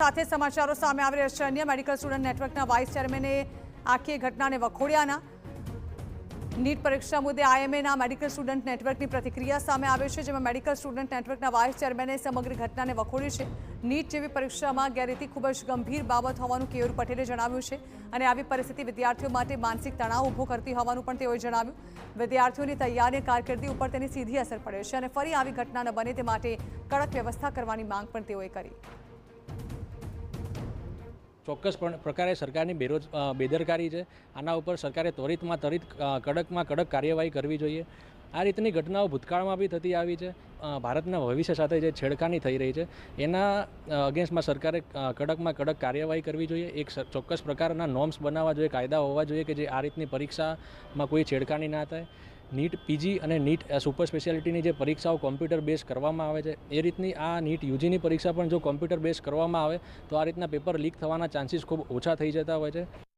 સાથે સમાચારો સામે આવી રહ્યા છે। અન્ય મેડિકલ સ્ટુડન્ટ નેટવર્કના વાઇસ ચેરમેને આખી ઘટનાને વખોડ્યાના। નીટ પરીક્ષા મુદ્દે આઈએમએના મેડિકલ સ્ટુડન્ટ નેટવર્કની પ્રતિક્રિયા સામે આવી છે, જેમાં મેડિકલ સ્ટુડન્ટ નેટવર્કના વાઇસ ચેરમેને સમગ્ર ઘટનાને વખોડી છે। નીટ જેવી પરીક્ષામાં ગેરરીતિ ખૂબ જ ગંભીર બાબત હોવાનું કેયુર પટેલે જણાવ્યું છે અને આવી પરિસ્થિતિ વિદ્યાર્થીઓ માટે માનસિક તણાવ ઊભો કરતી હોવાનું પણ તેઓએ જણાવ્યું। વિદ્યાર્થીઓની તૈયારી કારકિર્દી ઉપર તેની સીધી અસર પડે છે અને ફરી આવી ઘટના ન બને તે માટે કડક વ્યવસ્થા કરવાની માંગ પણ તેઓએ કરી। ચોક્કસ પ્રકારે સરકારની બેદરકારી છે। આના ઉપર સરકારે ત્વરિતમાં કડકમાં કડક કાર્યવાહી કરવી જોઈએ। આ રીતની ઘટનાઓ ભૂતકાળમાં બી થતી આવી છે। ભારતના ભવિષ્ય સાથે જે છેડખાની થઈ રહી છે એના અગેન્સ્ટમાં સરકારે કડકમાં કડક કાર્યવાહી કરવી જોઈએ। એક ચોક્કસ પ્રકારના નોર્મ્સ બનાવવા જોઈએ, કાયદા હોવા જોઈએ કે જે આ રીતની પરીક્ષામાં કોઈ છેડખાની ના થાય। નીટ પીજી અને નીટ સુપર સ્પેશિયાલિટીની જે પરીક્ષાઓ કોમ્પ્યુટર બેઝ કરવામાં આવે છે એ રીતની આ નીટ યુજીની પરીક્ષા પણ જો કોમ્પ્યુટર બેઝ કરવામાં આવે તો આ રીતના પેપર લીક થવાના ચાન્સીસ ખૂબ ઓછા થઈ જતા હોય છે।